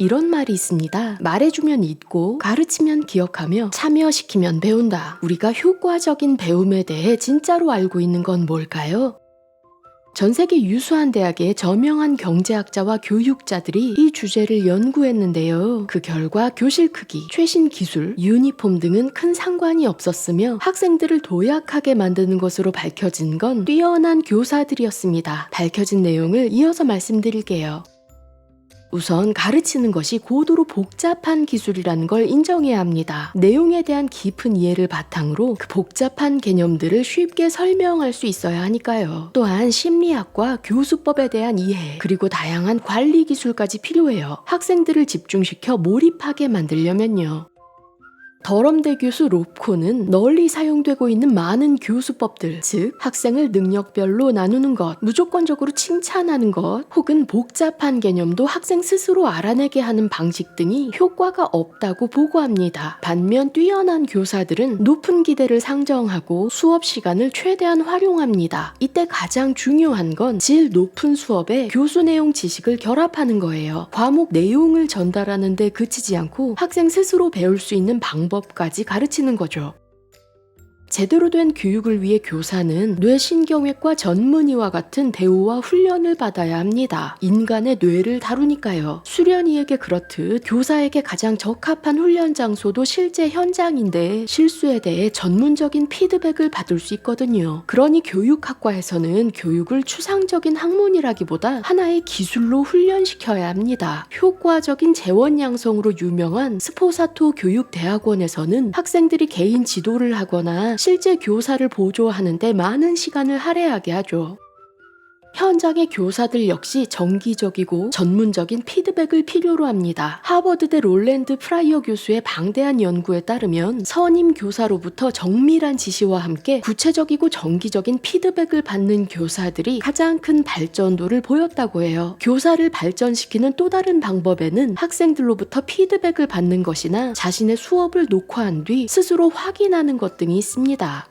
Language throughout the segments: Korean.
이런 말이 있습니다. 말해주면 잊고 가르치면 기억하며 참여시키면 배운다. 우리가 효과적인 배움에 대해 진짜로 알고 있는 건 뭘까요? 전 세계 유수한 대학의 저명한 경제학자와 교육자들이 이 주제를 연구했는데요. 그 결과 교실 크기, 최신 기술, 유니폼 등은 큰 상관이 없었으며 학생들을 도약하게 만드는 것으로 밝혀진 건 뛰어난 교사들이었습니다. 밝혀진 내용을 이어서 말씀드릴게요. 우선 가르치는 것이 고도로 복잡한 기술이라는 걸 인정해야 합니다. 내용에 대한 깊은 이해를 바탕으로 그 복잡한 개념들을 쉽게 설명할 수 있어야 하니까요. 또한 심리학과 교수법에 대한 이해, 그리고 다양한 관리 기술까지 필요해요. 학생들을 집중시켜 몰입하게 만들려면요. 더럼대 교수 롭코는 널리 사용되고 있는 많은 교수법들, 즉 학생을 능력별로 나누는 것, 무조건적으로 칭찬하는 것, 혹은 복잡한 개념도 학생 스스로 알아내게 하는 방식 등이 효과가 없다고 보고합니다. 반면 뛰어난 교사들은 높은 기대를 상정하고 수업 시간을 최대한 활용합니다. 이때 가장 중요한 건 질 높은 수업에 교수 내용 지식을 결합하는 거예요. 과목 내용을 전달하는 데 그치지 않고 학생 스스로 배울 수 있는 방법까지 가르치는 거죠. 제대로 된 교육을 위해 교사는 뇌신경외과 전문의와 같은 대우와 훈련을 받아야 합니다. 인간의 뇌를 다루니까요. 수련의에게 그렇듯 교사에게 가장 적합한 훈련 장소도 실제 현장인데 실수에 대해 전문적인 피드백을 받을 수 있거든요. 그러니 교육학과에서는 교육을 추상적인 학문이라기보다 하나의 기술로 훈련시켜야 합니다. 효과적인 재원 양성으로 유명한 스포사토 교육대학원에서는 학생들이 개인 지도를 하거나 실제 교사를 보조하는데 많은 시간을 할애하게 하죠. 현장의 교사들 역시 정기적이고 전문적인 피드백을 필요로 합니다. 하버드대 롤랜드 프라이어 교수의 방대한 연구에 따르면 선임 교사로부터 정밀한 지시와 함께 구체적이고 정기적인 피드백을 받는 교사들이 가장 큰 발전도를 보였다고 해요. 교사를 발전시키는 또 다른 방법에는 학생들로부터 피드백을 받는 것이나 자신의 수업을 녹화한 뒤 스스로 확인하는 것 등이 있습니다.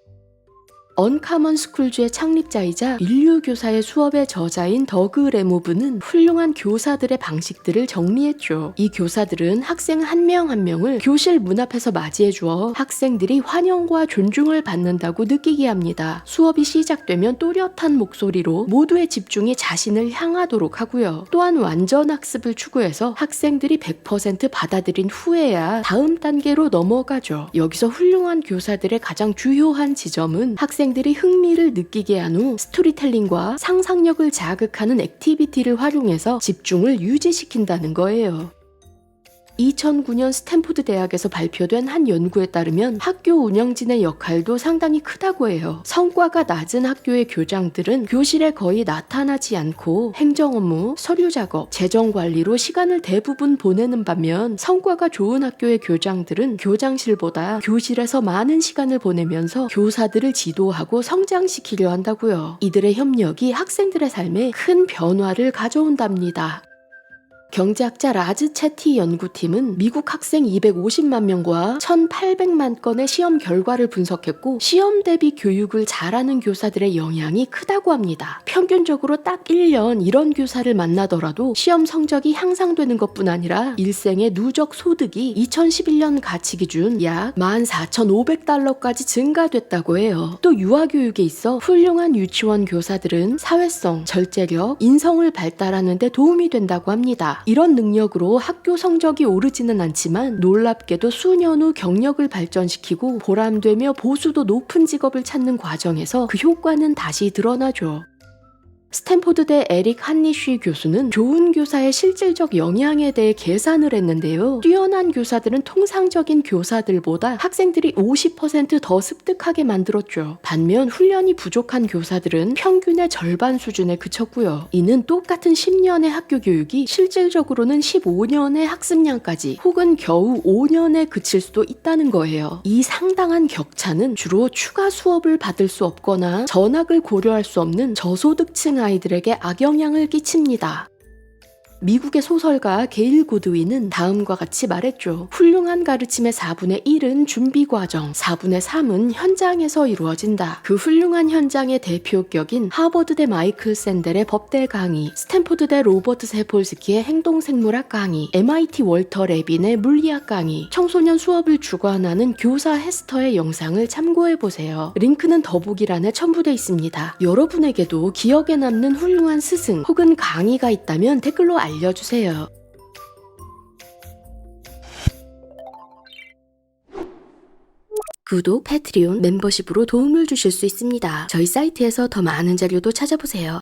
언카먼 스쿨즈의 창립자이자 인류교사의 수업의 저자인 더그 레모브는 훌륭한 교사들의 방식들을 정리했죠. 이 교사들은 학생 한 명 한 명을 교실 문 앞에서 맞이해 주어 학생들이 환영과 존중을 받는다고 느끼게 합니다. 수업이 시작되면 또렷한 목소리로 모두의 집중이 자신을 향하도록 하고요. 또한 완전 학습을 추구해서 학생들이 100% 받아들인 후에야 다음 단계로 넘어가죠. 여기서 훌륭한 교사들의 가장 주요한 지점은 학생들이 흥미를 느끼게 한 후 스토리텔링과 상상력을 자극하는 액티비티를 활용해서 집중을 유지시킨다는 거예요. 2009년 스탠포드 대학에서 발표된 한 연구에 따르면 학교 운영진의 역할도 상당히 크다고 해요. 성과가 낮은 학교의 교장들은 교실에 거의 나타나지 않고 행정 업무, 서류 작업, 재정 관리로 시간을 대부분 보내는 반면 성과가 좋은 학교의 교장들은 교장실보다 교실에서 많은 시간을 보내면서 교사들을 지도하고 성장시키려 한다고요. 이들의 협력이 학생들의 삶에 큰 변화를 가져온답니다. 경제학자 라즈 채티 연구팀은 미국 학생 250만 명과 1,800만 건의 시험 결과를 분석했고 시험 대비 교육을 잘하는 교사들의 영향이 크다고 합니다. 평균적으로 딱 1년 이런 교사를 만나더라도 시험 성적이 향상되는 것뿐 아니라 일생의 누적 소득이 2011년 가치 기준 약 14,500달러까지 증가됐다고 해요. 또 유아교육에 있어 훌륭한 유치원 교사들은 사회성, 절제력, 인성을 발달하는 데 도움이 된다고 합니다. 이런 능력으로 학교 성적이 오르지는 않지만 놀랍게도 수년 후 경력을 발전시키고 보람되며 보수도 높은 직업을 찾는 과정에서 그 효과는 다시 드러나죠. 스탠포드대 에릭 한니쉬 교수는 좋은 교사의 실질적 영향에 대해 계산을 했는데요. 뛰어난 교사들은 통상적인 교사들보다 학생들이 50% 더 습득하게 만들었죠. 반면 훈련이 부족한 교사들은 평균의 절반 수준에 그쳤고요. 이는 똑같은 10년의 학교 교육이 실질적으로는 15년의 학습량까지 혹은 겨우 5년에 그칠 수도 있다는 거예요. 이 상당한 격차는 주로 추가 수업을 받을 수 없거나 전학을 고려할 수 없는 저소득층 아이들에게 악영향을 끼칩니다. 미국의 소설가 게일 구드윈은 다음과 같이 말했죠. 훌륭한 가르침의 4분의 1은 준비 과정, 4분의 3은 현장에서 이루어진다. 그 훌륭한 현장의 대표격인 하버드대 마이클 샌델의 법대 강의, 스탠포드대 로버트 세폴스키의 행동생물학 강의, MIT 월터 레빈의 물리학 강의, 청소년 수업을 주관하는 교사 헤스터의 영상을 참고해보세요. 링크는 더보기란에 첨부되어 있습니다. 여러분에게도 기억에 남는 훌륭한 스승 혹은 강의가 있다면 댓글로 알려주세요. 구독, 패트리온, 멤버십으로 도움을 주실 수 있습니다. 저희 사이트에서 더 많은 자료도 찾아보세요.